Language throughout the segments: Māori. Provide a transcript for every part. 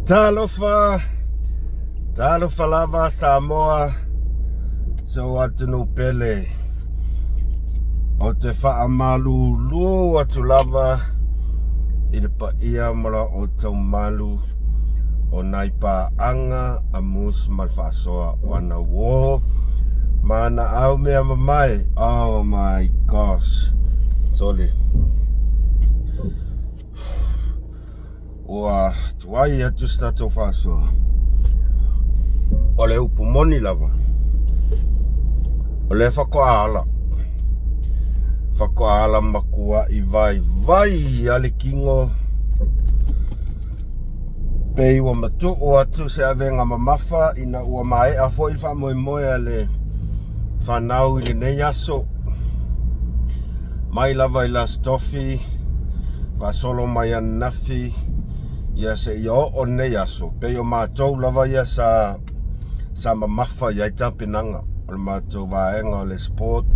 Talofa lava Samoa so atu no pele o te whaamalu luo atu lava I le pa ia mara o tau malu o nai pa anga a MUSS Ma Le Fa'asoa o ana wo mana au mea mamai. Oh my gosh, sorry. Ua tuai atu stato Fa'asoa o le upu moni lava o le whakoala makua I vai ale kingo pei ua matu o atu se avenga mamafa ina ua mae a fo ilfa moe moe ale whanau I le nei aso mai lava I la stofi solo mai anafi ia se ia o nei aso pei o mātou lava ia sa mamafa ia I tampinanga o le mātou vaenga o le sport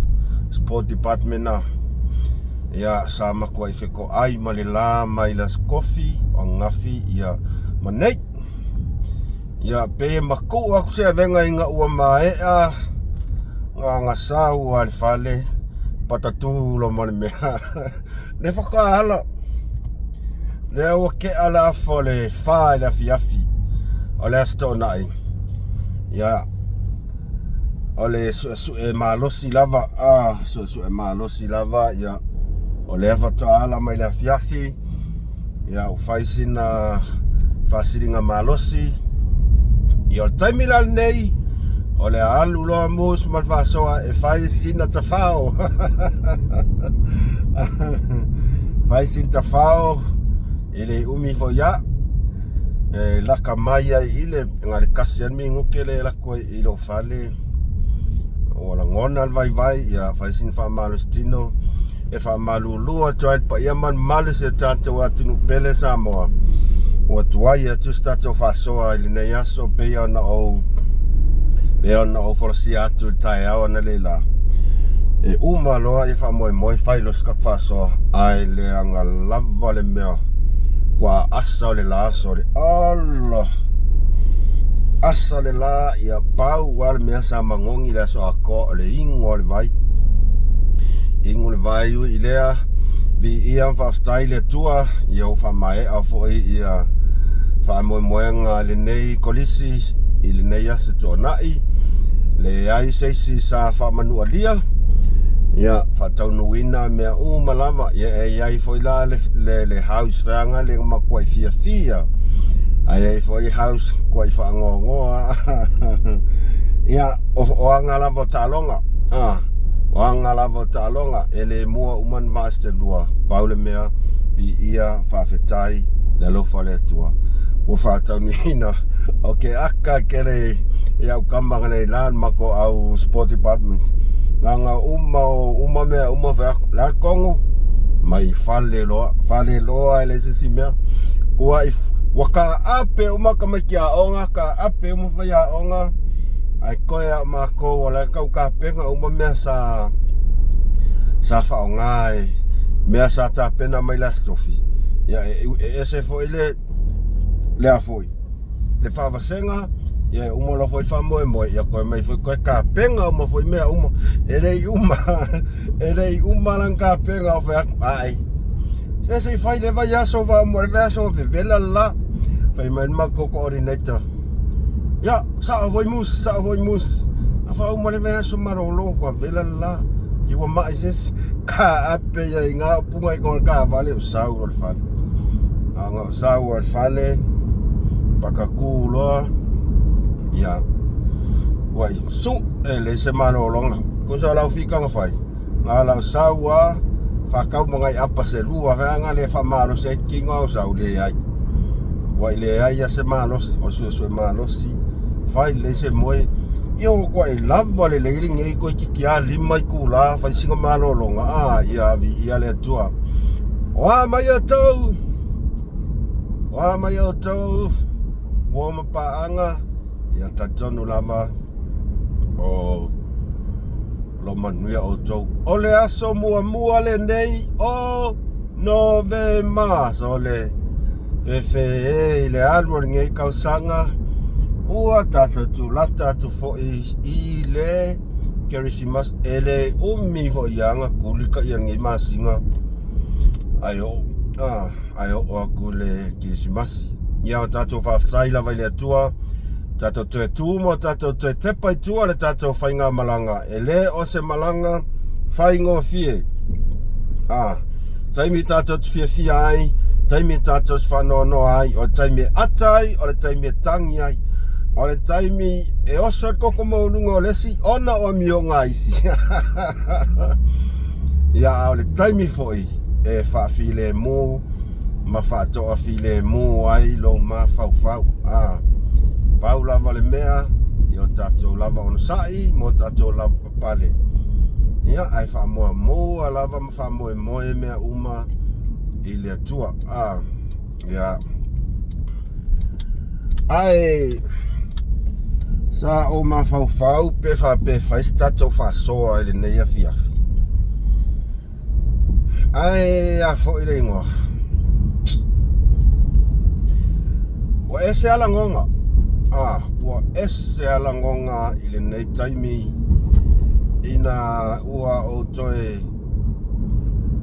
department na ia sa makua I wheko ai ma le la mai la skofi o ngafi ia manei ia pe maku aku se venga inga ua maea nga sau al fale patatu lo mo le mea ne whakaala le o ke ala fole fa la fiafi o le asto nai ia ole su e malosi lava su e malosi lava ia ole ala mai la fiafi ia o faisina fasiringa malosi ia o taimila nei ole alu lo MUSS Ma Le Fa'asoa e faisina tafao faisin tafao ele umi fo ia la kamaya ile ngale kasian mi ngukele la ko ilo fale wala ngona vai ia faisin fa malustino e fa malulu try pa ia man malus e tato atu no pele Samoa o tuai atu stato Fa'asoa I nei aso pe ona o forsi atu tai au na lela e uma loa e fa moi fai lo skak Fa'asoa ai le anga lava le mea kwa asa le la aso le Allah asa le la ia pau wal mea sa mangongi le so ako le ingo le vai u ilea vi ia fa style tua ia o fa mai a fo ia fa moenga le nei kolisi I le nei asa tonai le ai seisi sa fa manualia ia fa taunuina mea malava ia ai fo ila le house fanga le makua fia ai foi house koi fa ngoa ia o anga lava talonga o anga lava talonga ele mua uman vaste lua paule mea bi ia fa fetai le lo fale tua o fa taunina okay aka kere ia o kambanga le lan mako au sport departments nganga uma mea fa la kongo mai fale loa ele se simea kua waka ape uma kamakia onga ka ape uma faya onga ai koia mako wala kau ka penga uma mea sa fa ongai mea sa ta pena mai la stofi ya ese foi le afoi le fa vasenga ya uma lo foi fa mo ya ko mai foi ko ka penga uma foi mea uma ele uma lang ka penga fa ai se fai le vai aso va mo verso vela la fai man mako coordinator ya sa voi MUSS afa uma le vai aso marolo ko vela la I wa mai ses ka ape ya inga punga ko ka vale usau al fale anga usau al fale pakakulo ya kwai su ele se marolo ko sa la fika nga fai ngala usau fa kau mangai apa se lua fa ngale fa malo se kinga usau le ai wai le ai se malos o su malos fai le se moi io ko I lava le ngi ko ki ali mai kula fa singa malo longa ia le tua wa mai to wa ma paanga ia tatonu lava o lo manuia o to o le aso mua le nei o November so le Fe le alwa ngei kausanga ua tata tu lata tu fo I le kerisimas ele umi fo ianga kulika yang masinga ayo o kule kerisimas ia tata fa faila vai le tua tata te tu mo tata te tepai tua le tata fainga malanga ele o se malanga faingo fie taimi tata fie ai taimi tata whanono ai, o le taimi atai, o le taimi tangi ai, o le taimi e oso koko maununga o lesi, ona o mionga isi. Ia o le taimi foi, e whaafile mu, ma whaatoa file mu ai, lo ma fau. Pau lava le mea, i o tato lava ono sai, mo tato lava papale. Ia ai whaamoa mo, a lava ma whaamoe moe mea uma, I le atua ya ai sa o ma fau pe fa stato fa so ele nei afia ai a fo ile ngo o ese ala ngonga o ese ala ngonga ile nei taimi ina ua o toe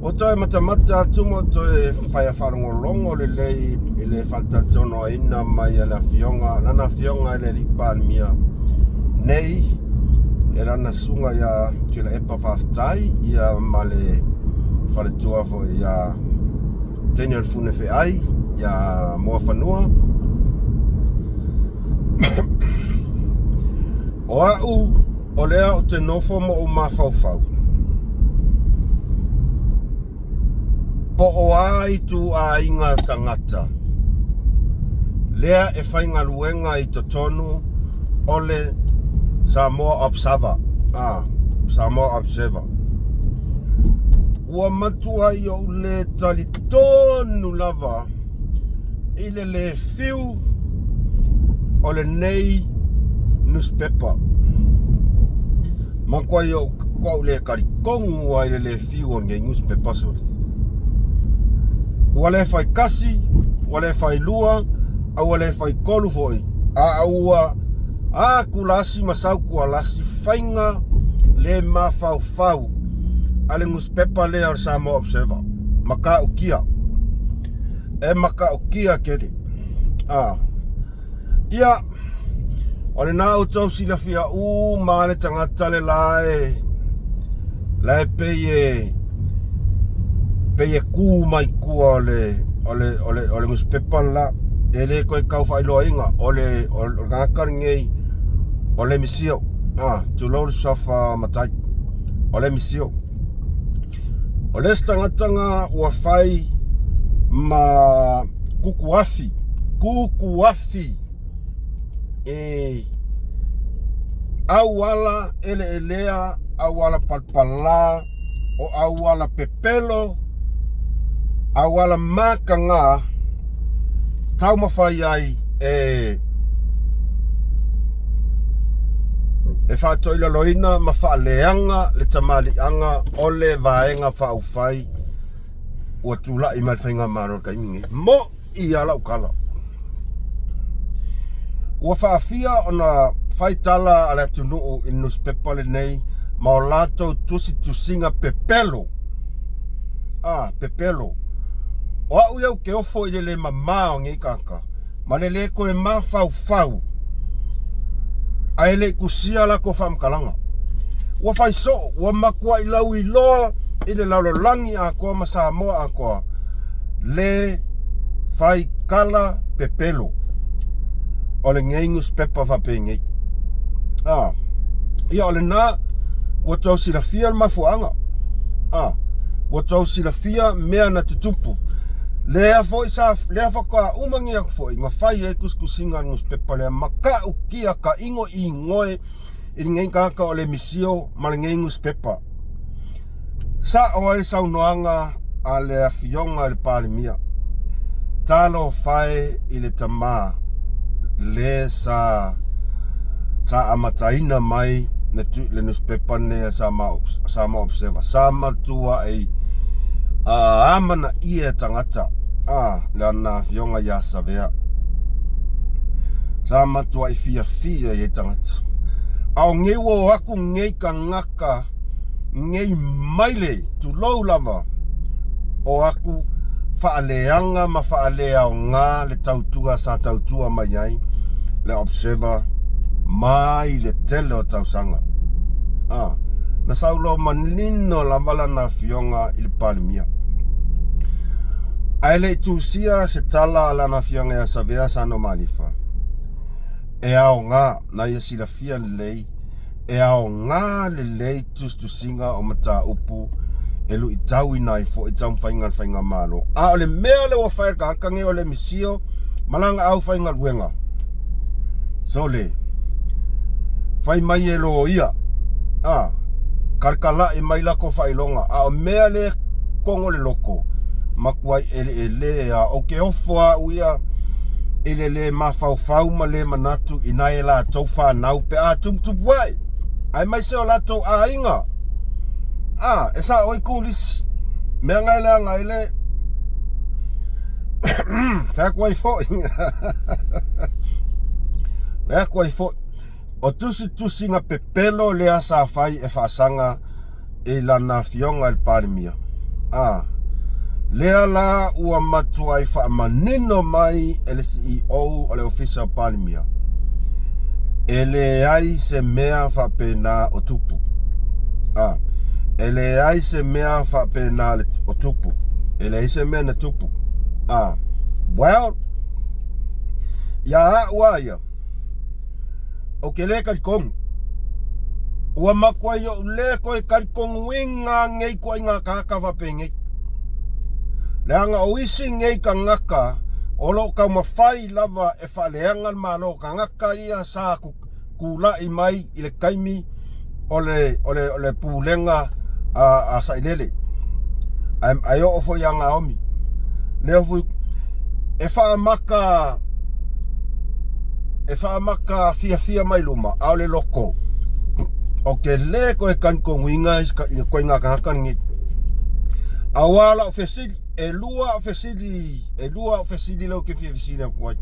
o toi mata tumo toi whaia wharongolongo le lei I le whaltatono ina mai a la fionga, lana fionga le lipan mia. Nei, e lana sunga ia tila epa whaftai, ia ma le whaletua fo ia teni al fune fe ai, ia moa whanua. O au, o lea o te nofo mo o mawhauwhau. Po o ai tu a inga tangata. Lea e whainga luenga I to tonu ole Samoa Observer. Samoa Observer. Ua matua I o le tali tonu lava I le fiu o le nei newspaper. Makua I o kau le Kalikogu ai le fiu o ngai newspaper sori. Ua le fai kasi, ua le fai lua, ua le fai kolu foi. Ua kulasi masau kualasi fainga le mafau. Ale newspaper le ar Samoa Observer. Maka ukia. E maka ukia kere. Ia, ole na utau sila fia ma le tangata le lae peye ku mai kua ole newspaper la ele koe kau whailoa inga ole ngakar ngei ole misio tulou safa matai ole misio ole stangatanga ua whai ma kukuafi awala elea awala palpala o awala pepelo awala makanga tau mawhai ai e whātoila loina ma whaaleanga le tamalianga o le vaenga whaufai ua tula I mai whainga maro kaimingi mo I ala ukala ua whaafia ona whaitala ala tunuu I newspaper le nei ma o lato tusinga pepelo pepelo o au iau ke ofo I le mamao ngi kaka ma le koe ma fau ai le kusia la ko whamkalanga ua whaiso ua makua I lau I loa I le laulolangi a koa ma Samoa a koa le whai kala pepelo o le ngei newspaper whapengei ia o le nā ua tau silafia mafuanga ua tau silafia mea na tutupu lea whaka umangi aku foi ngā whai e kuskusinga newspaper lea maka ukia ka ingo I ngoe I ngei kaka o le misio ma le ngei newspaper sa o e saunoanga a le afionga le palimia talo whai I le tamā le sa amataina mai le newspaper ne Samoa Observer sa matua amana ia tangata le ana fionga ia savea. Sa matua I fia e tangata. Au ngei wo aku ngei Kagaka, ngei maile tu lou lava o aku faaleanga ma faalea o ngā le tautua sa tautua mai ai le observer mai le tele o tausanga. Na saulo manino lavala na fionga I le palimia. Aile tusia se tala ala na fionga ya savea sa no malifa. E ao ngā na ia sila fia lei. E ao ngā le lei tustusinga o mata upu. E lu itau inai fo itau whainga malo. A o le mea le wa whaika kange o le misio. Malanga au whainga luenga. So le. Whai mai e lo ia. Karkala e mai lako whailonga. A o mea le kongo le loko. Makuai ele a o ke ofua uia. Ele mawhau ma le manatu inai la tau whanau pe a tumtupuai. Ai mai seo la tau a inga. E sa oi kulis. Mea ngai le. Fea kuai fo. Fea kuai fo. O tusi nga pepelo lea sa fai e whaasanga e lana fionga il parimia. Lea la ua matua I whaamanino mai ele CEO o le ofisa parimia. Ele ai se mea whapena o tupu. Ele ai se mea whapena o tupu. Ele ai se mea na tupu. Well, ia ua ia. O ke le Kalikogu. Ua makua ia o le koe Kalikogu inga ngei koe inga Kagaka whapengei. Leanga o isi ngei Kagaka, o lo kau mawhai lava e whaleangan malo Kagaka ia sa kula I mai I le kaimi o le pūlenga a sailele. Ai o ofo ia ngā omi. Leo fui e whaamaka fia mai luma au le loko. O ke le koe Kalikoguiga koe ngā Kagaka ngi. Awala o fesili e lua o fesili leo ke fia fesili a kuai.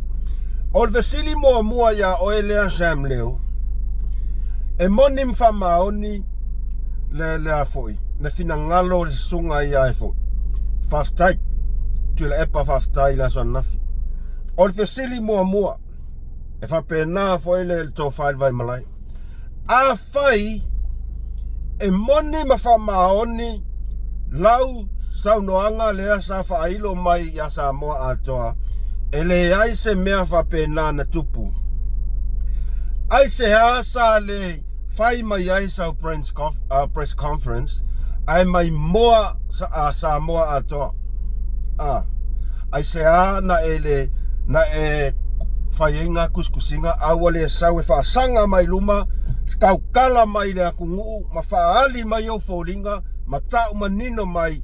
O le fesili mua ia o elea Sam leo. E moni mwhamaoni le a foi. Le fina ngalo le sunga ia e foi. Faftai. Tu le epa faftai la son nafi. O le fesili mua. E whapena foi le tō whai vai malai. A whai e moni mwhamaoni lau saunoanga lea sa whailo mai ia sa moa atoa. E le ai se mea whapena na tupu. Ai se asa le whai mai ai sa press conference. Ai mai moa sa moa atoa. Ai se a na e whaienga kuskusinga awale sau e whaasanga mai luma. Kaukala mai le akungu. Ma whaali mai o fōringa. Ma tau manino mai.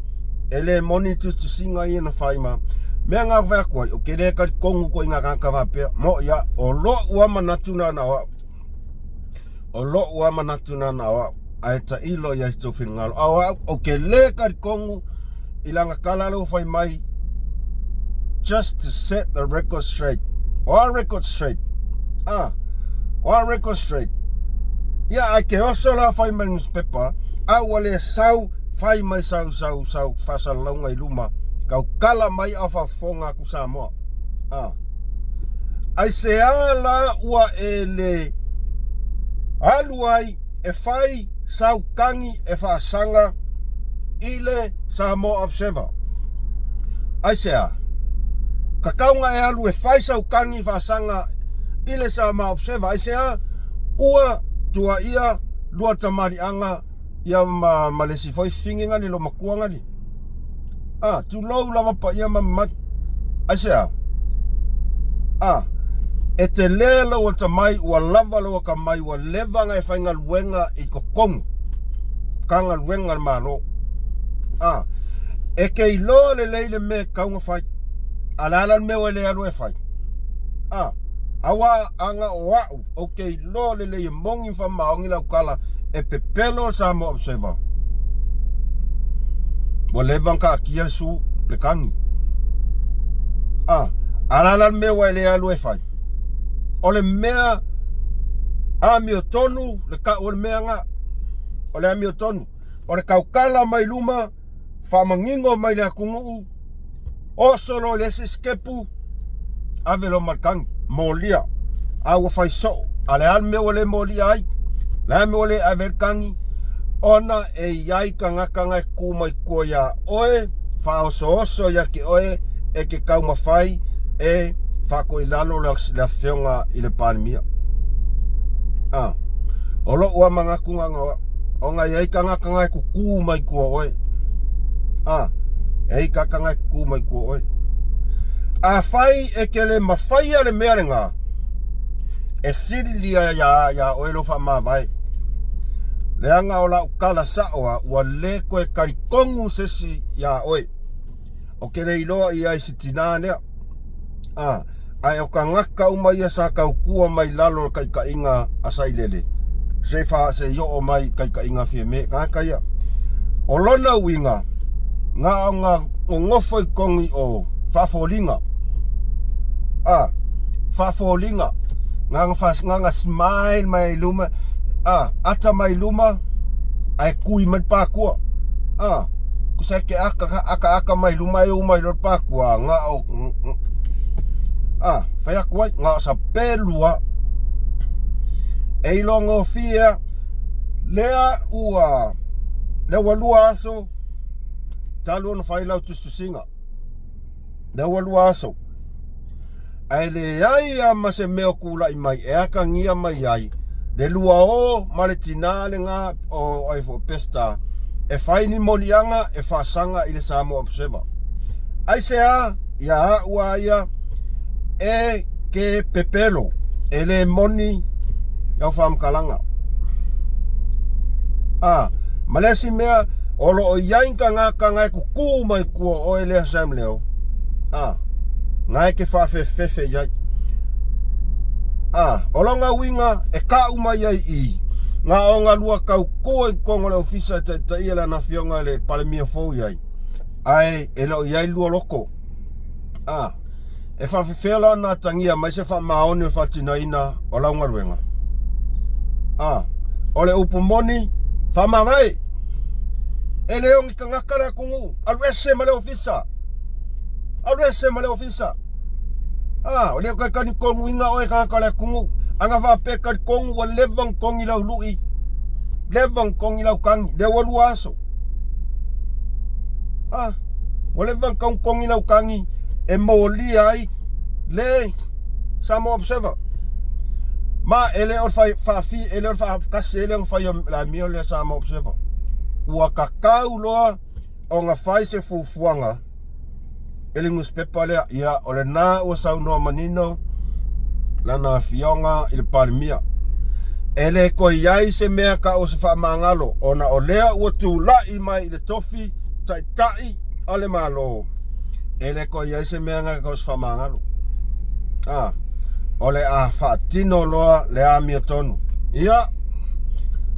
Ele moni tustusinga I na whaima. Mea ngā whea koe, o ke rea Kalikogu koe ngā Kagaka whapea. Mo ia, o lo ua manatuna na wau. O lo ua manatuna na wau. Ai ta ilo ia ito whinngalo. O ke le Kalikogu I langa kalalo whai mai. Just to set the record straight. O a record straight. O a record straight. Ia, ai ke oso la whai mai newspaper. Awale sau. Whai mai sau whasalonga I luma. Kau kala mai a whafonga ku Samoa. Ai se ala ua e le aluai e whai sau kangi e whaasanga I le Samoa Observer. Ai se a. Kakaunga e alu e whai sau kangi whaasanga I le Samoa Observer. Ai se a ua tua ia lua tamari anga ia malesi foi finginga ni lo makuanga ni. Tu lou lava pa ia mamat. Asia. E te lelo o tamai ua lava lo ka mai ua leva ngai whainga luenga I kokong. Kanga luenga malo. E ke ilo le leile me kaunga whai. Alala me o le alu e whai. Awa anga o wau. O ke ilo le leile mongi whamaongi lau kala. E pepelo Samoa Observer. Wa levan ka kia su le kangi. Alala me wa le alu e fai. Ole mea ami o tonu le ka ole mea nga. Ole ami o tonu. Ole kaukala mai luma fa mangingo mai le kungu. O solo le skepu avelo markang molia. Awa fai so. Ale al me ole molia ai. La me ole averkangi. Ona e yai kanga kuma ko ya oe fa oso ya ki oe e ke kau mafai e fa ko ilalo la fionga ile pandemia. Olo ua manga kunga onga yai kanga ku kuma ko oe. E kanga kuma ko oe. A fai e kele mafai ale mearenga. E silia ya oe lo fa mavai. Leanga ola ukala saoa ua le koe Kalikogu sesi ya oe. O kele iloa ia isitina lea. Ai o kangaka umai sa kaukua mai lalo kaikainga asailele. Se yo o mai kaikainga fie me kaka ia. O lona winga nga ngofo I kongi o fafolinga. Fafolinga. Nga smile mai luma. Ata mai luma ai kui mai pakua. Kusake aka mai luma e umai lor pakua nga o faya kuai nga sa pelua e longo fia lea ua le walua aso talon faila tu singa le walua aso ai le ai ama se meo kula I mai e aka ngia mai ai le lua o maletina le nga o ai fo pesta e faini molianga e fasanga ile samo observa ai sea ya ua ia e ke pepelo ele moni ya fam kalanga malesi mea olo o yainka nga ku mai ku o ele asambleo ngai ke fa fefe ya olonga winga e ka uma ia I nga onga lua kau ko kongo le ofisa ta ia na fionga le palemia fo ia ai elo ia lua loko e fa fefela na tangia mai se fa maone fa tinaina ola unga luenga ole upumoni fa mavai ele ongi kangakara kungu alwese male ofisa ole ka kani kongu inga oe kangakara kungu anga fa peka kongu wa levang kongi lau lui levang kongi lau kangi de walu aso wa levang kongi lau kangi e moli ai le samo observer ma ele or fa fi ele or fa kasi ele fa la mio le samo observer ua kakau loa o nga fai se fufuanga ele newspaper le ia ole na o sau no manino lana fionga il palmia ele ko yai se mea ka o se fa mangalo ona olea o tu la I mai le tofi tai ale malo ele ko yai se mea nga ka o se fa mangalo ole a fa tino loa le a miotonu ia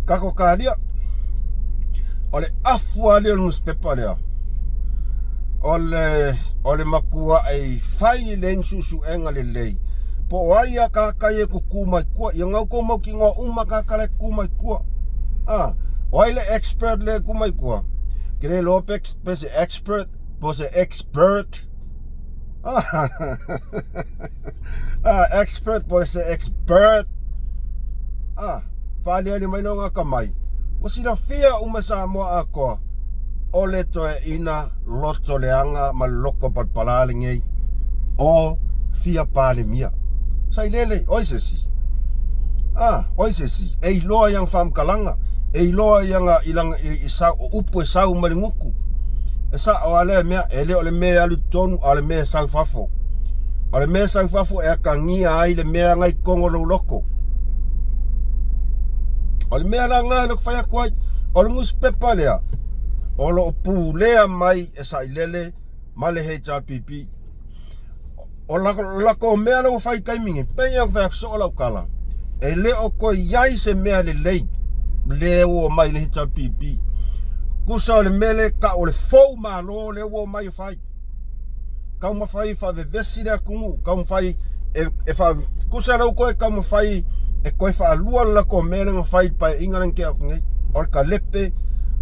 kako kadia ole afua le newspaper le ole makua ai fai le susu enga le lei po aia ka kai ku kuma ku ia ngau ko mo ki ngo uma ka kale kuma ku oi le expert le kuma ku kele lopex pese expert pose expert expert pose expert fali ali mai no nga kamai wasina fia uma sa mo ako ole to ina loto leanga maloko patpalalingi o fia palemia sai lele oisesi ei loa yang fam kalanga ei loa yang ilang isa upu sau malinguku esa ole mea ele ole mea alu tonu ole mea sau fafo e kangia ai le mea ngai kongo loko ole mea la ngai no faya kwai ole newspaper lea olo pulea mai esa ilele male HRPP o lako mea lo fai kaimingi peia fa so la kala ele o ko yai se mea le lei le o mai le HRPP kusa le mele ka o le fo ma lo le o mai fai kau mawhai wha vevesi rea kungu, kau mawhai e wha kusarau koe, kau mawhai e koe wha alua lako merenga whai pai ingaran ke aku ngai, ore ka lepe,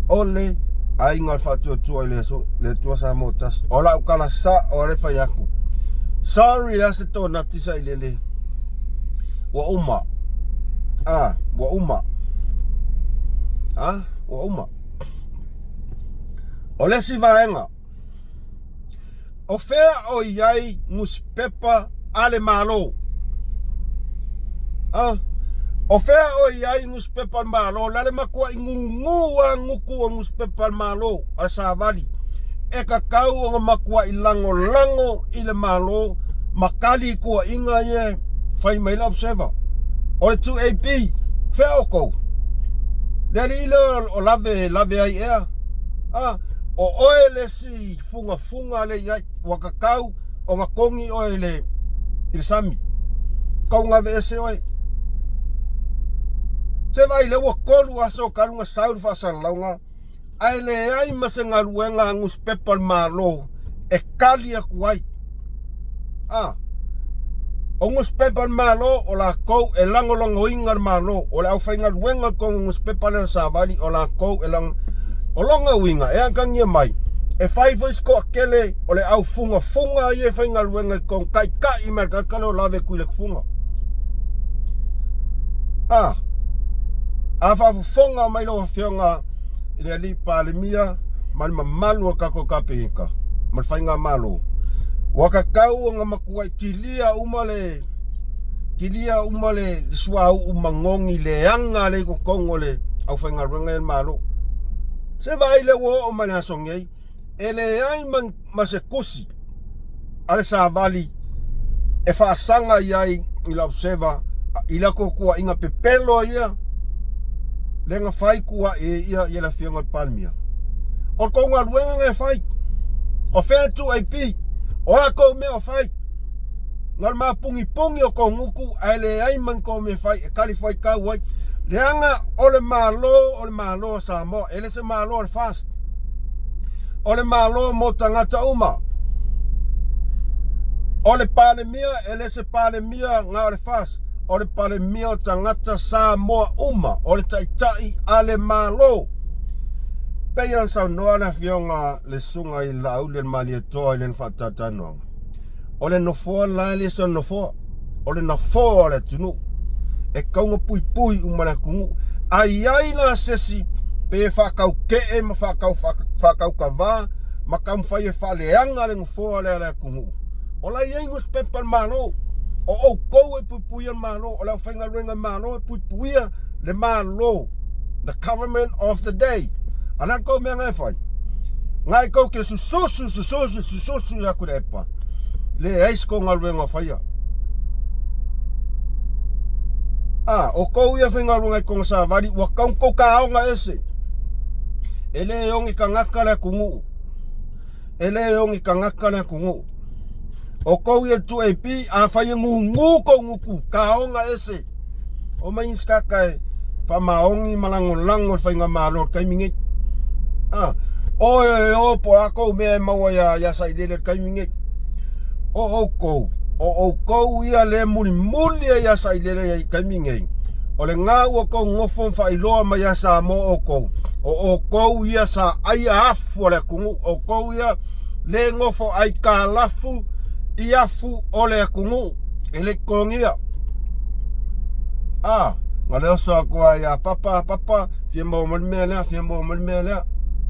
ole, a ingar wha tua le tua sa motas, ola ukala sa, ore whai aku. Sorry, ase tō natisa ilele. Wa uma. Wa uma. Wa uma. O lesi vaenga. O fea o iai muspepa ale malo. O fea o iai muspepa malo. Lale makua ingungua nguku o muspepa malo. Al savali. E kakau o makua ilango lango ile malo. Makali kua inga ye. Fai maila observer. O le 2AP. Fea o kou. Lele ile o lave ai ea. O oele si funga le iai wakakau o ngakongi oele ile sami. Kau ngave ese oe. Se vai le wakolu aso kalunga sauru fasa launga. Aile ai masenga luenga ngus pepal malo. E kali akuai. O ngus pepal malo o la kou e lango ingar malo. O le au whainga luenga kong ngus pepal e savali o la kou e lang o longa winga, e angkang ia mai. E whai voice ko akele, o le au funga ie whainga luenga kong kai mer kakale o lave kui le kufunga. A whafunga mai lo whionga, i le li palemia, mani malu o kako kape ika. Mani whainga malo. Wakakau o nga makuai kilia umale suau umangongi le anga le kukongo le au whainga luenga e malo. Se vai le wo o mana songei ele ai masekusi ale sa vali e fa sanga iai ila observa ila ko kua inga pepelo ia lenga fai kua ia la fionga palmia o ko nga luenga ngai fai o fe tu IP o ko me o fai ngal ma pungi o ko nguku ele ai man ko me fai e kali fai ka wai leanga ole malo sa mo ele se malo al fast ole malo mo tangata uma ole pale mia ele se pale mia nga ole fast ole pale mia tangata sa mo uma ole tai ale malo peyan sa no ala fionga le sunga I lau le mali to ile fatata no ole no fo la le so no fo ole no fo le tunu e kaunga pui umana kungu ai na sesi pe whakau ke ma whakau kawa ma kam whai e whaleanga le ngufo ale kungu o la iei ngus pepal malo o kou e puipuia malo o la whainga ruenga malo e puipuia le malo the government of the day ana kou mea ngai whai ngai kou ke susosu ya kure epa le eis kou ngā ruenga whaia o kou ia whinga runga I konga sa wari wa kaun kou ka aonga ese ele yongi Kagaka le kungu o kou ia 2AP a whai ngu kou ka aonga ese o mai inskaka wha maongi malango whainga malo kai mingi o po a kou mea maua ya saidele kai mingi o kou ia le muli ya sailele ya kaimingei o le ngā ua kou ngofo whailoa ma ya sa mo o kou ia sa ai afu le kungu o kou ia le ngofo ai ka lafu I afu o le kungu ele kongia nga leo sa kua ya papa fia mo mea lea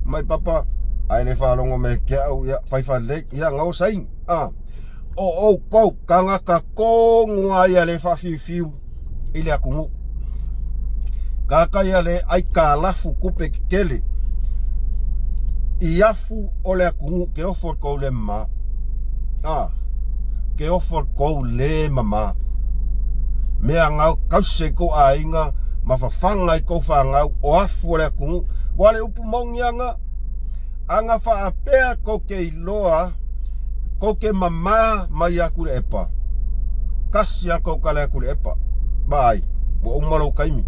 mai papa ai le whalongo me kia au ia whaifale ia ngau saing o kou Kagaka ko ngua ia le whawhiwhiu I le akungu kaka ia le ai ka lafu kupe kele I afu o le akungu ke ofo kou le ma ke ofo kou le mama mea ngau kause ko a inga ma whawhanga I kou whangau o afu o le akungu wale upu mongi anga whaapea ko ke iloa ko ke mama mai aku le epa kasi ako ka le aku le epa bai wo umalo kaimi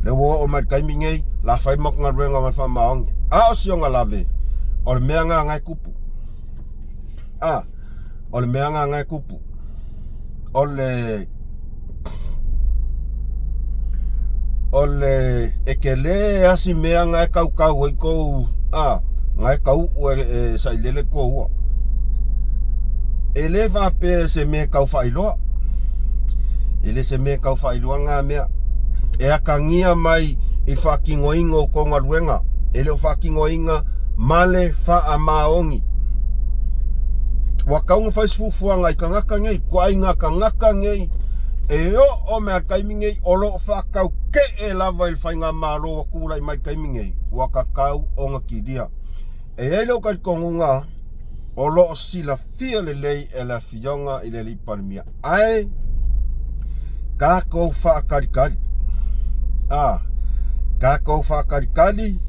le wo o mai kaimi ngei la fai mok nga ruenga ma fa maong o sionga lave o le mea ngā ngai kupu. O le mea ngā ngai kupu. O le ekele asi mea ngai kau i kou. Ngai kau e sailele kou ua. E le whape se mea kau whailoa. Ele se mea kau whailoa ngā mea. E akangia mai i whakingoinga o konga ruenga. Ele o whakingoinga male wha maongi. Wa kaunga whaisfufuanga i Kagaka ngei. Kua inga Kagaka ngei. E o mea kaimi ngei olo whakau ke e lava il whainga malo wa kula i mai kaimi ngei. Wa kakau o ngā kiria. E ele o Kalikoguiga olo o sila fia Legei e la fionga i le lipalimia. Ai kako whaakarikari. Kako whaakarikari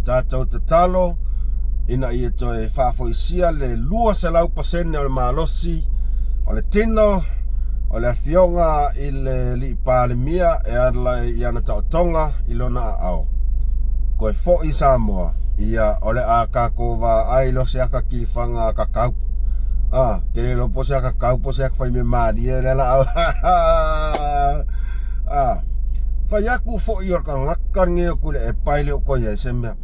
tātou te talo ina i e toi whaafoisia le 2% o le malosi o le tino o le fionga i le lipalimia e adla i ana tautonga i lona ao. Koe fo i Samoa ia ole a kako va ai lo se aka ki fanga kakau. Kere lo po se aka kakau po se aka fai me mani e le la. Fai aku fo i orka ngakaringe o kule e paile o koia e se mea.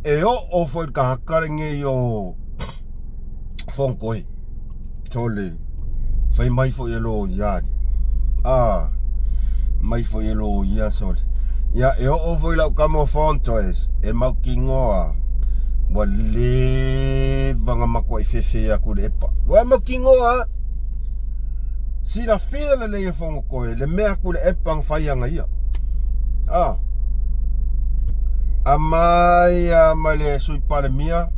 E o fo i ka ngakaringe o fonkoi. Tole. Fai mai fo i lo iari. Mai fo i lo ia sole. Ia e o fo i lau kamo fontoes e mau ki ngoa. Wa le vanga makua i fefe a kule epa. Wa mau ki ngoa. Si la fia le e fongo koe le mea kule epa ngwhai anga ia. Mai le sui pale mia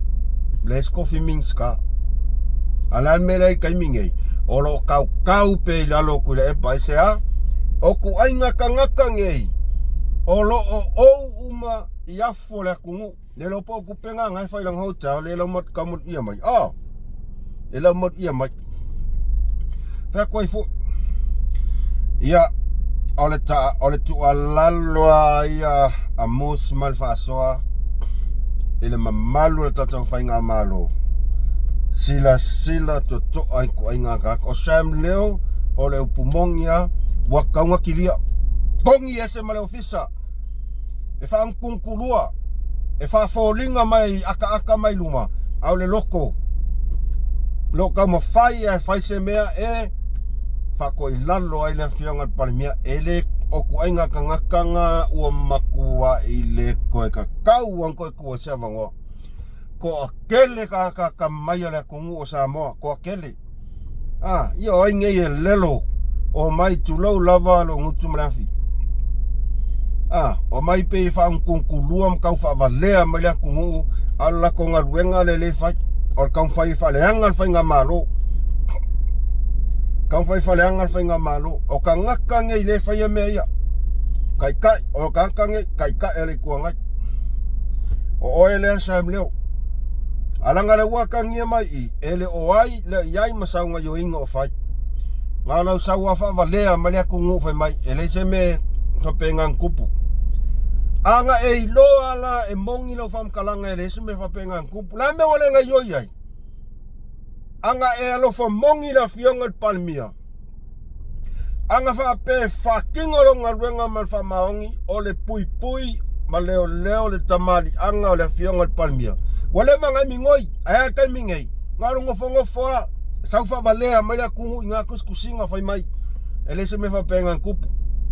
le skofi mingska. Alan me lei kaimingei. Olo kau pe lalo kule epa i se oku ainga Kagaka ngei. Olo o uma i afo le kungu. Le lo po kupenga ngai fai lang hotel le lo mot kamut ia mai. Le lo mot ia mai. Fa koi fu. Ia ole tu alaloa ia a MUSS Ma Le Fa'asoa. Ele mamalu le tatau fai ngā malo. Sila to ai ko ai ngā kak. O Sam leo o le upumongia wa kaunga kilia. Kongi ese ma le ofisa. E wha angkunkulua. E wha fōlinga mai aka mai luma. Au le loko. Loko ma whai e whai se mea e wha ko i lalo ai le fionga palimia. E le o ku ainga Kagaka ua makua i le koe kakau an koe kua se avangoa. Ko a kele ka mai le kungu o Samoa. Ko a kele. Ia o ingei e lelo. O mai tulau lava lo ngutu mrafi. O mai pe fa un kunkulua mkau fa valea mai le kungu ala ko nga ruenga le fai o kau fai fa le anga fai nga malo. Kau fai fa le anga fai nga malo o Kagaka nge le fai me ia. Kai o Kagaka nge kai ele kuangai. O ele Sam leo. Alanga le waka ngia mai i ele o ai le iai masaunga yo inga o fai. Ngā lau saua wha valea mai le kungu fai mai ele se me whapenga kupu. Anga e iloa la e mongi lau whamkalanga ele se me whapenga kupu. La me wale ngai yoi ai. Anga e alo wha mongi la fionga palmia. Anga whape whakingo longa ruenga mal whamaongi o le pui ma leo le tamari anga o le fionga palmia. Wale manga mingoi, aia kai mingei. Ngā rungo whangofoa. Sau whavalea mai la kungu i ngā kuskusinga whai mai. Ele se me whapenga kupu.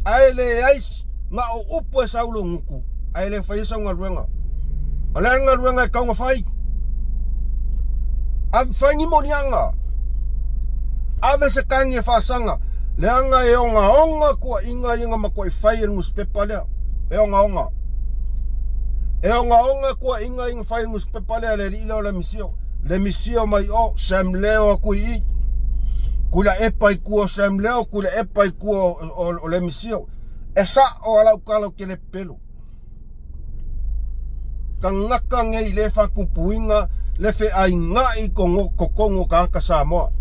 Ai le ais, ngā o upu e saulo nguku. Ai le whai sau ngā ruenga. Ale ngā ruenga e kaunga whai. A whai ni monianga. Ave se kangi e whaasanga. Le anga e onga kua inga makua i whai e nguspepa lea. E onga. E onga kua inga whai e nguspepa lea le rila o le misio. Le misio mai o Sam leo a kui i. Kula epa i kua Sam leo, kula epa i kua o le misio. E sa o alau kalau ke le pelo. Kagaka ngei le whakupuinga, le whe ai ngai ko kongo Kagaka Samoa.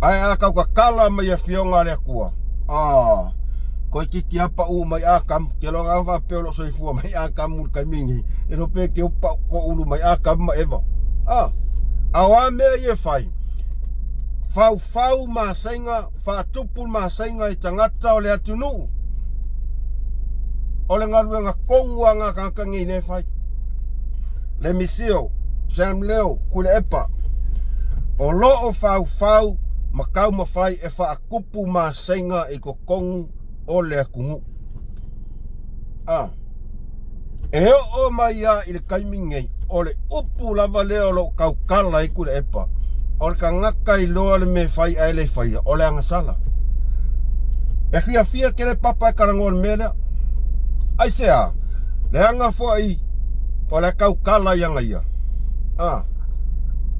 Ai a kau ka kala mai a fionga le kua. Ko ki apa u mai akam ke lo nga fa pe lo so fu mai akam mul kamingi e no pe ke pa ko ulu mai akam ma eva awa me ye fai fau ma sainga fa tupu ma sainga I tangata o le atunu o le ngalu nga kongwa nga kankangi ne fai le misio Sam leo kule epa o lo o fau makau ma fai e fa akupu ma sainga I ko kongu o le akungu e o mai a I le kaimingei o le upu lava leo lo kaukala I kule epa o le kangaka I loa le me fai ai le fai o le angasala e fia ke le papa e karango le mele ai sea le anga foi o le kaukala yanga ia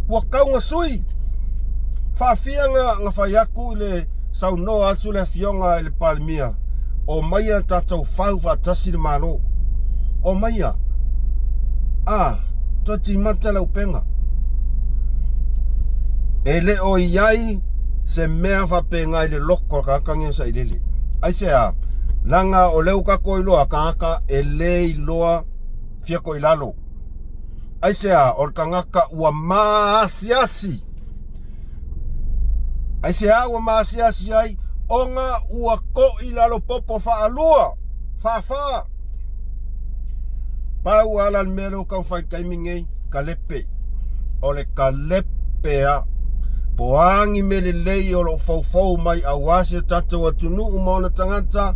wa kaunga sui fa fia nga fai aku le sau no atu le fionga I le palmia o maia tatou fau fa tasi le malo o maia to ti mata le upenga ele o iai se mea fa penga I le loko kakangi sa ilele ai sea langa o leu kako iloa Kagaka ele iloa fia ko ilalo ai sea o Kagaka ua maasiasi ai sea ua maasiasi ai onga ua ko ilalo popo fa alua fa pau ala melo kau fai kaimingei kalepe o le kalepea poangi me le lei o lo fau mai awase tatou atunu umona tangata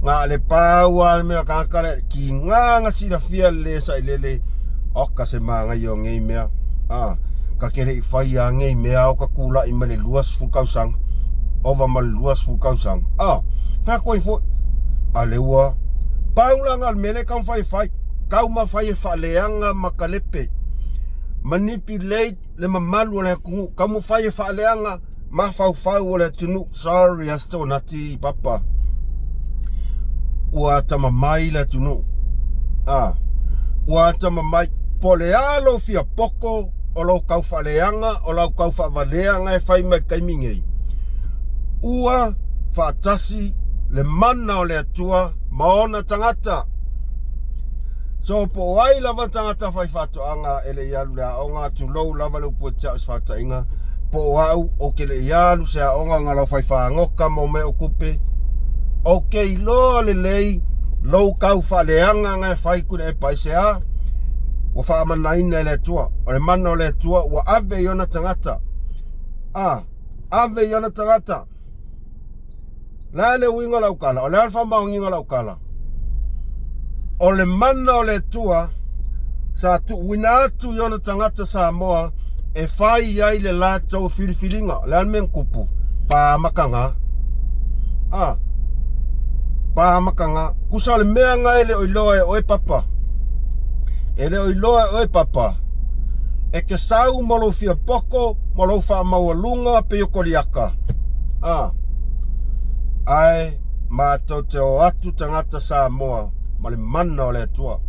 nga le pau ala mea Kagaka le ki nganga sila fia le sa ilele oka se manga yo ngei mea ka kere I fai a ngei mea o ka kula I male luas fukausang ova male luas fukausang fa koi fo alewa paulanga al mele kam fai kau ma fai fa leanga makalepe manipulate le mamalu le ku kamu fai fa leanga ma fau le tunu sorry asto nati papa ua tama mai le tunu ua tama mai polealo fia poko o lo kau fa leanga o lo kau fa valeanga e fai mai kaimingei ua fa tasi le mana o le atua maona tangata so po wai lava tangata fai fato anga ele yalu la onga tu low lava le pucha fata inga po wau o ke le yalu se onga ngalo fai fa ngoka mo me okupe okay lo le lei lo kau fa leanga nga fai ku le paisea wa fa manaina le tua o le mano le tua wa ave yona tangata ave yona tangata la le winga la ukala o le alfa maunga la ukala o le mana o le tua sa tu winatu yona tangata sa moa e fai ai le lato filifilinga le almen kupu pa makanga pa makanga kusa le mea nga ele oiloa oi papa ele oiloa oi papa e ke sau molo fia poko molo fa mawalunga pe yokoliaka ai ma te o atu tangata sa moa male mana o le tua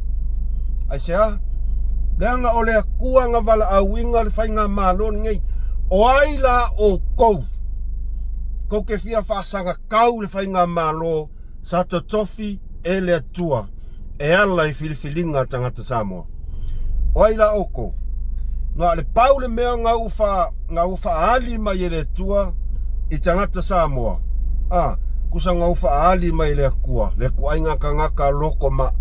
ai sea leanga o le akua nga vala awinga le whainga malon ngei o ai la o kou ke fia whaasanga kau le whainga malo sa to tofi e le tua e ala I filifilinga tangata Samoa o ai la o kou nga le pau le mea nga ufa ali mai le tua I tangata Samoa kusa nga ufa ali mai le akua le kuainga Kagaka loko ma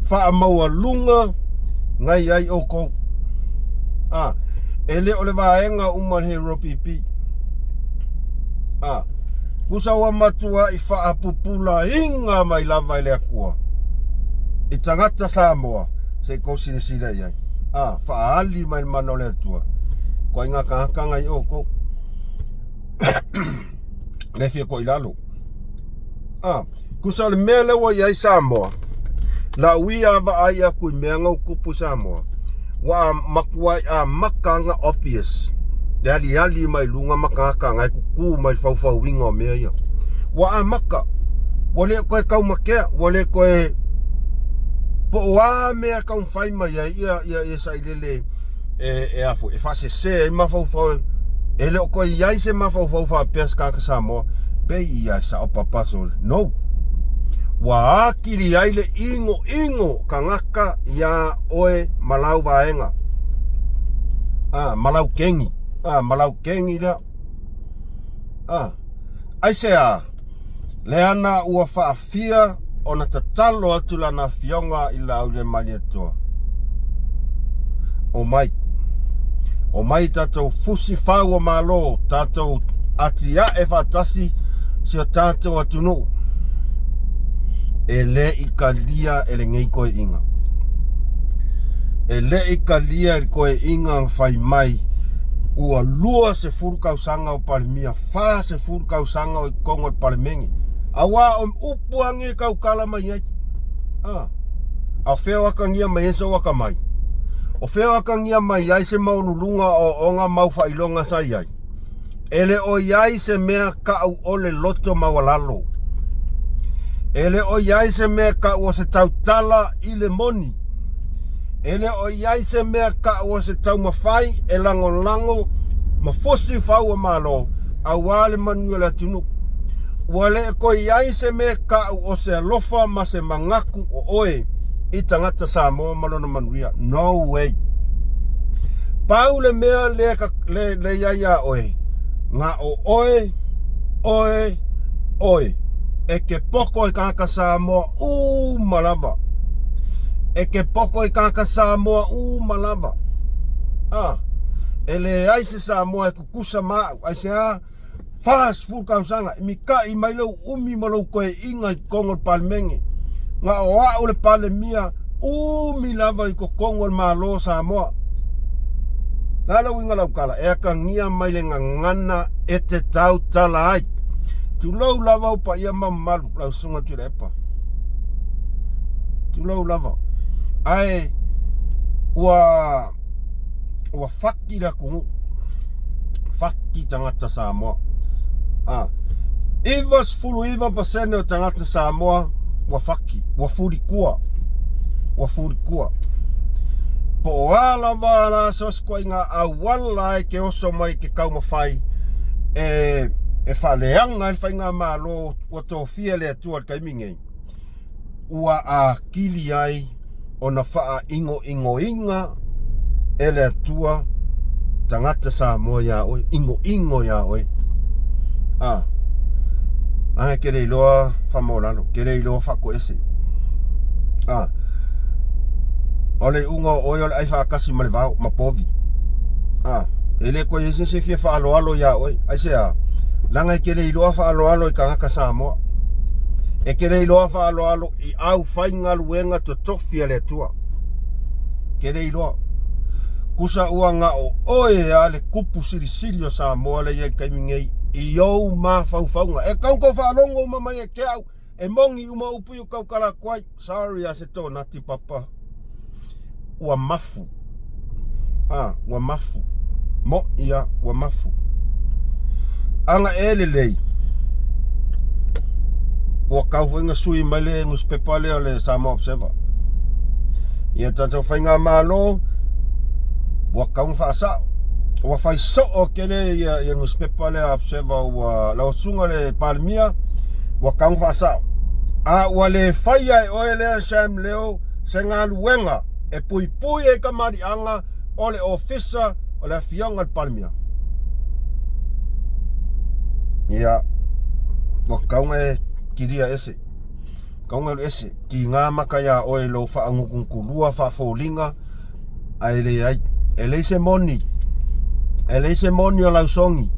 fa maua lunga ngai ai oko ele ole vaenga uma hero pipi kusa wa matua I fa apupula inga mai lava le akua I tangata Samoa se kosi sila ai fa ali mai manole tua kuainga Kagaka ngai oko le fia ko ilalo kusa le mele wa yai Samoa la wia va aya ku menga kupu Samoa wa makwa makanga obvious ali mai lunga makaka ngai ku mai fau winga me ya wa maka wale ko kau makea wale ko po wa me ka fai mai ya sa ilele e afu e fase se ma fau Ele o koe iai se mafau fa pes Kagaka Samoa. Pe ia sa o papaso. No. Wa akiri ai le ingo Kagaka ia oe malau vaenga. Malau kengi. Malau kengi lea. Ai se le ana ua faafia ona tatalo atu lana fionga i lau le mani atua. O mai tatou fusi whaua malo, tatou atia e whatasi si o tatou atunu. E le i ka lia e le ngei koe inga. E le i ka lia e koe inga whai mai ua lua se furukausanga o palimia, wha se furukausanga o i kongo o palimengi. Awa o upuangi kau kala mai ai. Au wheo akangia mai eso waka mai. O wheo akangia mai ai se maunulunga o onga mau whailonga sai ai. Ele o iai se mea kau ole loto mawalalo. Ele o iai se mea kau o se tautala i le moni. Ele o iai se mea kau o se tau mawhai e lango mafosi whaua malo a wale manuia le tunu. Wale ko iai se mea kau o se alofa ma se mangaku o oe i tangata Samoa malona manuia. No way. Pau le mea le iaia oe. Nga o oe. E ke poko i Kagaka Samoa malava. E ke poko i Kagaka Samoa malava. Ele ai se Samoa e kukusa maa. Ai se fast furukausanga. Mi ka i mailo umi malau koe inga i kongo palmengi. Nga o au le pale mia lava i ko kongo malo Samoa. Lala winga laukala. E aka ngia maile ngana e te tau tala ai. Tulau lava upa ia mamalu lau sunga turepa. Tulau lava. Ai ua whaki la kungu. Whaki tangata Samoa. Ivas fulu iwa pasene o tangata Samoa wa whaki. Wa furikua. Po o ala wala sos ko inga awala ke oso mai ke kaumawhai e whaleanga i whainga malo o tō fia lea tua kaimingei. Ua a kili ai o na wha inga e lea tua tangata Samoa ya oi, ingo ya oi. Nanga kere iloa whamolano, kere iloa whako ese. Ole unga oi ole ai whakasi ma le vau, ma povi. Ele ko yese se fia whaaloalo ya oi, ai se langa i kere iloa whaaloalo i Kagaka Samoa. E kere iloa whaaloalo i au whainga luenga to tofia le tua. Kere iloa. Kusa ua nga o oe a le kupu sirisilio Samoa le iei kaimingei i au ma whauwhaunga. E kaunko whaalongo mamai e ke au. E mongi uma upu yu kaukala kwai. Sorry a se tō nati papa. Ua mafu. Ua mafu. Mo ia ua mafu. Anga ele lei. Ua kaufu inga sui maile nguspepa leo le Samoa Observer. Ia tatau whainga malo. Ua kaung whaasao. Ua whai soo kele ia nguspepa le Observer ua lausunga le Palmia. Ua kaung whaasao. Ua le whaia e oe lea Sam leo se ngā luenga. E pui e kamari anga o le ofisa o le fionga le Palmia. Ia, ua kaunga e kiria ese. Kaunga le ese. Ki ngā makaya oe lo whaangukunkulua, whaafolinga. Aile ai. Ele se moni. Ele se moni o lausongi.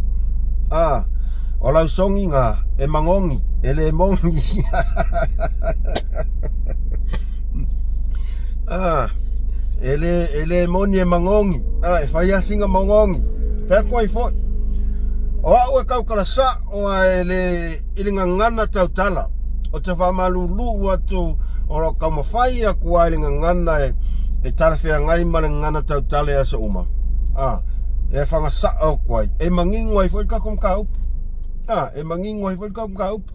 O lausongi ngā e mangongi. Ele mongi. Ele moni e mangongi. E whaia singa mangongi. Whea i fo. O au e kaukala sa o ele ilinga ngana tautala. O te whamalulu atu o kaumawhai a kua ilinga ngana e tarawhea ngai male ngana tautale asa uma. E whanga sa o kuai. E mangingo i fo i kakum ka upu. E mangingo i fo i kakum ka upu.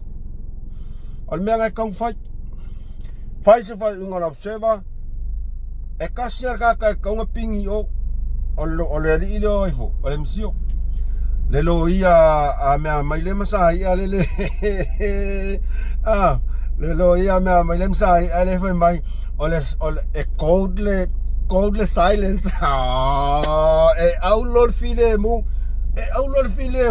O le mea ngai kaum whai. Whai se whai unga Observer. E kasi ar kaka e kaunga pingi o le ali ile o ifo, o le misio. le lo ia a mea mai le masai a le le lo ia mea mai le masai a le foi mai o le cold silence e aulol file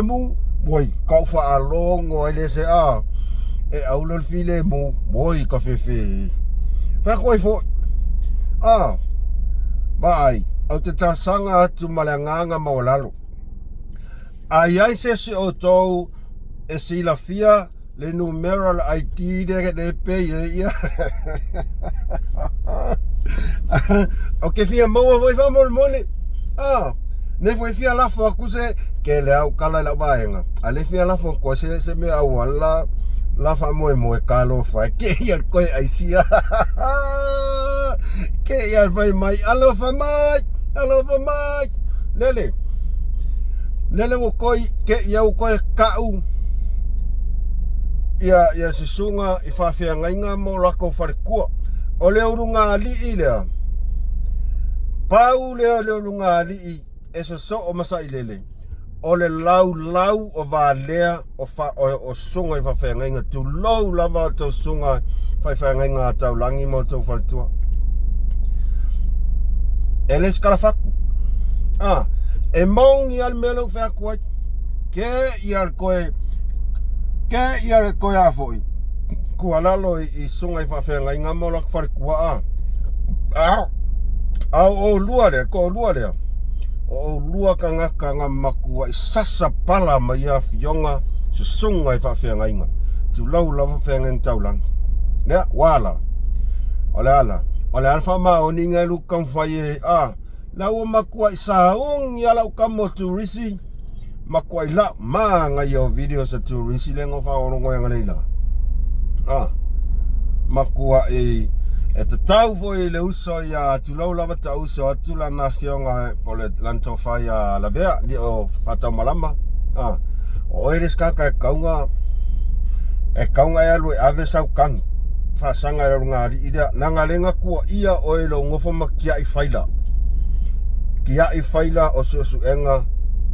mu boy kau fa alongo ele se e aulol file mu boy ka fe fa koi fo bai au te tasanga tu malanganga maulalo ai se o tou e silafia le numeral ID de pe ia okay fia mo voi fa mole ne foi fia la fo akuse ke le au kala la vaenga ale fia la fo ko se me au la fa mo kalo fa ke ia ko ai sia ke ia vai mai alo fa mai lele wo koi ke ia ko kau ia se sunga I fa fia ngainga mo la ko fa ku o le urunga ali ile pau le urunga ali e so o masa ilele o le lau o valea o sunga I fa fia ngainga tu lau lava to sunga fa fia ngainga tau langi mo to fa tua ele skalafaku e mong I al melo fa ku ke I al koe a foi kua lalo I sunga I fa ngainga mo la fa kua o lua le o lua kanga makua I sasa pala mai a fionga se sunga I fa ngainga tu lau lava fa ngainga taulang ne wala ole alfa ma oninga lu kan faye lau makua I saung ya lau kamo turisi makua ila manga yo video sa turisi lengo fa orongo yang leila makua e te tau foi le uso ya tu lau lava ta uso tu la na fionga pole lanto fa ya la vea di o fata malama o eres kaka kaunga ya lu ave sau kan fa sanga ya nga ida nanga lenga ku ia o elo ngofo makia I faila o su enga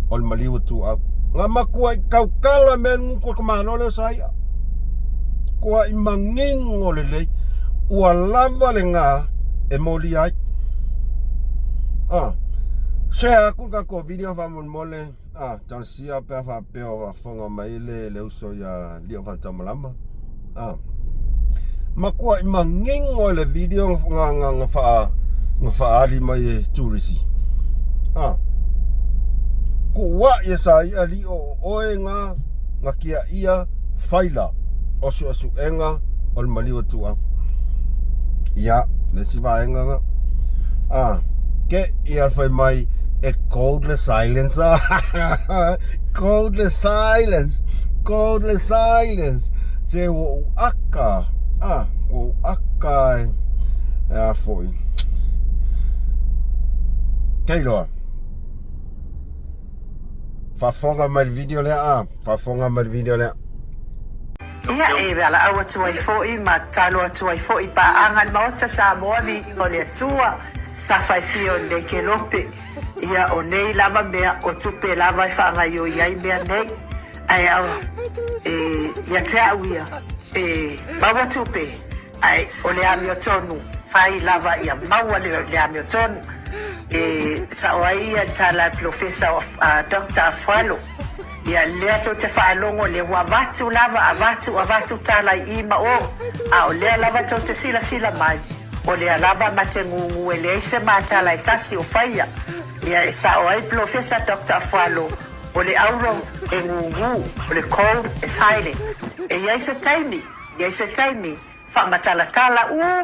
ol maliu tu a ngama ku kaukala men ko kamano le saya ku I manging o le ua lava le nga e moli ai share ku ka ko video fa mole tansia pe fa pe o fonga mai le uso ya lio fa tamalama makua I manging o le video nga fa ali mai turisi kuwa yesai ali o oenga ngakia ia faila o su enga ol maliu tu ia le siva enga ke ia fai mai e codeless silence codeless silence se o aka foi Kailo fa fonga mal video le ia e ala awa tuai foi ma talo tuai foi pa angan maota sa moani ngole tua ta fai fio le ke lope ia o nei lava mea o tupe lava fa nga yo ia mea nei ai awa ia te awia bawa tupe ai o le amio tonu fai lava ia maua le amio tonu sa oia tala professor of Dr. Afwalo ia lea to te whaalongo le wavatu lava avatu tala ima o lea lava to te sila mai o lea lava mate ngungu e lea se matala e tasi o whaia ia sa oai professor Dr. Afwalo o le auro e ngungu o le cold e silent ia se taimi wha matala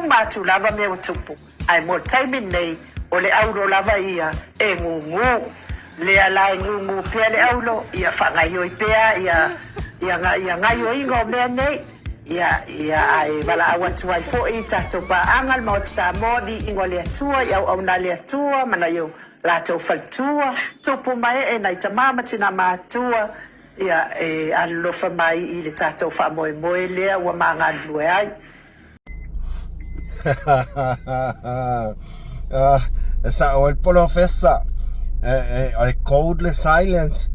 matu lava me o tupu ai mo taimi nei o le auro lava ia e ngungu le ala ngungu pia le aulo ia whangaio I pia ia ngaio ingo mea nei ia ai wala awa tuai fo I tato pa angal maot sa modi ingo le atua iau au na le atua mana iau la tau faltua tupu mai nai tamama tina maatua ia alofa mai I le tato wha moe lea ua mangan lue ai sa o el professor o codeless silence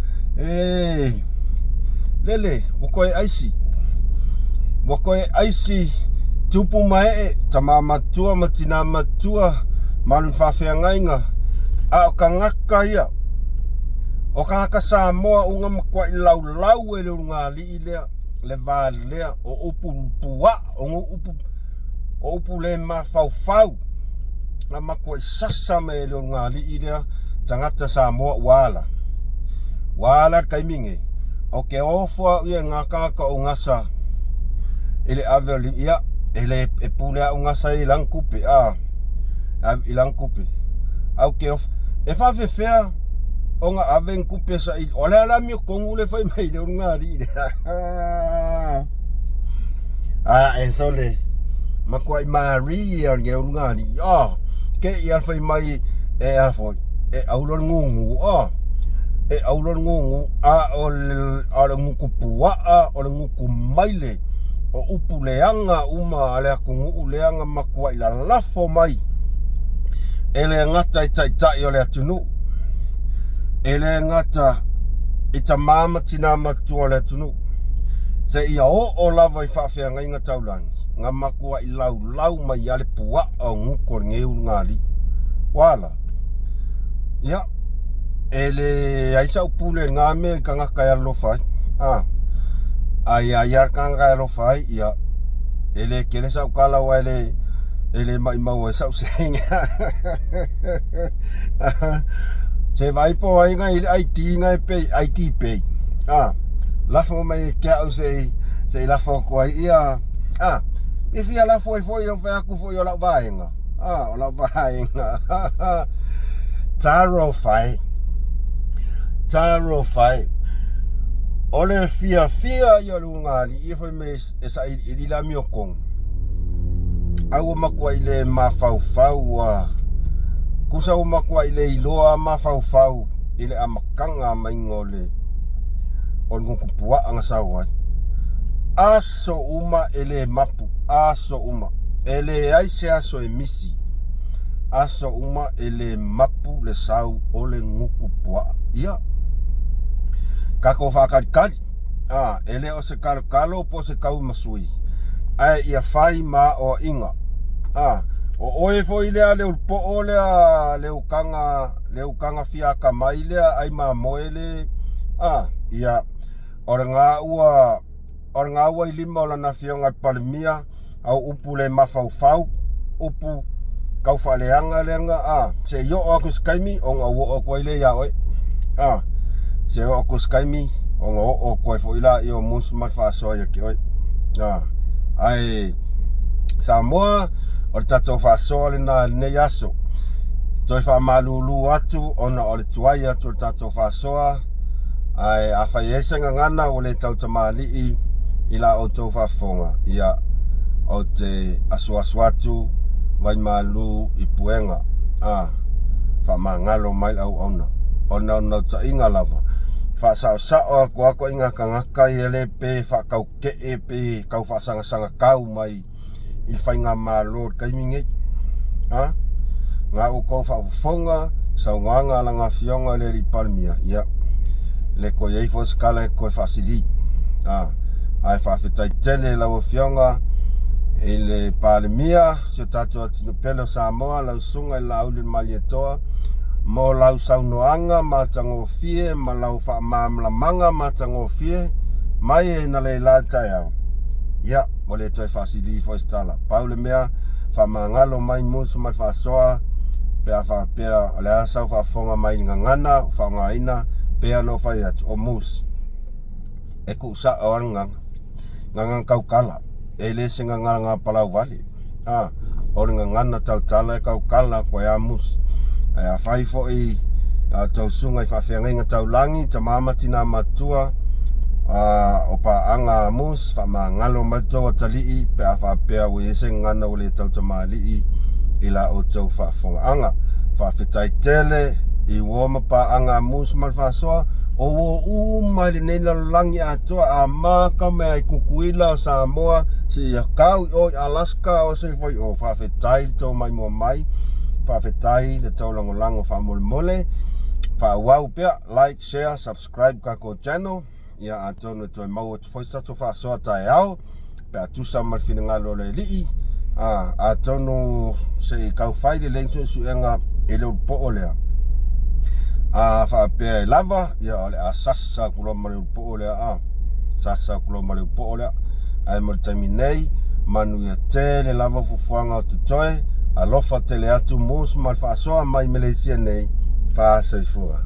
Lele, wakoe aisi tupu mae tama matua matina matua malun whawhiangainga a o Kagaka ia o Kagaka Samoa unga makua I lau ele unga li ilea le vali lea o upu pua o upu le mawhau na makua I sasa me ele unga li ilea tangata Samoa wala kaiminge o ke ofua ia ngā Kagaka o ngasa ele aveli ia ele e pulea ngasa I langkupe I langkupe au ke of e fa fea o nga aven kupe sa I ole ala mi kongu le fai mai le nga ri e sole makua I Maria nge nga ri ke ia fai mai e afo e aulon ngungu e aulon ngungu o le nguku pua o le nguku maile o upu leanga uma ale akungu leanga makua I la lafo mai ele ngata I o le atunu ele ngata I tamama tina matua le atunu se ia o lava I whawhianga inga taulangi ngā makua I lau mai ale pua o nguko ngeu ngāli wala ia ele aisa upule ngā me Kagaka ia lofai ai Kagaka ia lofai ia ele kele sa ukala wa ele mai mau e sau senga se vai po ai ngai IT ngai pe IT pe lafo mai ke au se lafo ko ia if ia lafo foi o fa ku foi o la vaenga o la vaenga taro fai ole fia yo lungali I foi mes esa I la mio kong au makua I le mafau kusa o makua I le iloa mafau I le amakanga maingole o ngukupua anga sawa aso uma ele mapu aso uma ele aise aso emisi aso uma ele mapu le sau o le ngukupua ia kako whakarikari ele o se kalo po se kau masui ai ia fai ma o inga o oe foi lea le ulpo o lea le ukanga fiaka mai lea ai ma moele ia ore ngā ua I lima o lana fionga palimia au upu le mafau upu kau whaleanga leanga se yo o aku skaimi o ngā ua o koe le ia oe se o aku skaimi o ngā o koe foila I o MUSS MA LE FA'ASOA ia ki oe ai Samoa o le tatou whaasoa le nā nei aso toi whamalulu atu ona o le tuai atu le tatou whaasoa ai a whai esenga ngana o le tau tamali'i I la o tau whafonga ia o te asuatu vai malu I puenga whamangalo mai au ona ta inga lava whaasao ako inga Kagaka I ele pe whakau ke pe kau whaasanga kau mai I whainga malo kaiminge ngā uko whafonga sau nganga langa fionga le li palmia ia le ko yei fo skala ko fasili ai whawhetai tele lau fionga I le palmia se tato atinu pelo Samoa lau sunga I lau le malietoa mo lau saunoanga ma tango fie ma lau whaamamlamanga ma tango fie mai na le laltai au ia mo le toi fasili fo stala paule mea whamangalo mai MUSS MA LE FA'ASOA pea le asau whafonga mai ngangana whangaina pea no whai atu o MUSS e ku sa o ngang kaukala e le singa nganga palau vali o ngana tautala e kaukala ko ya MUSS a whai fo I tau sunga I whawhiangainga taulangi tamama tina matua o pa anga MUSS whamangalo maltoa tali'i pea whapea wese ngana o le tautamali'i I la o tau whafonga anga whawhetai tele I woma pa anga MUSS MA LE FA'ASOA o mai le nei langi atoa a maka me ai kukuila o Samoa se ia kau o Alaska o se foi o whawhetai tau mai mua mai whawhetai le tau langolanga whamole whāwau pia, like, share, subscribe kako channel. Ia atonu toi mau atu whaisato whaasoa tae au. Pea tusa marfina ngalo le lii. Atonu se kau whaile lengso suenga ele po olea. Whaapea lava, ia ole a sasa kulo mare po olea. Sasa kulo mare po olea. Ai mo taimi nei, manu ia tele lava fufuanga o tutoe. Alofa tele atu MUSS Ma Le Fa'asoa mai Malaysia nei. Fa'asaifua.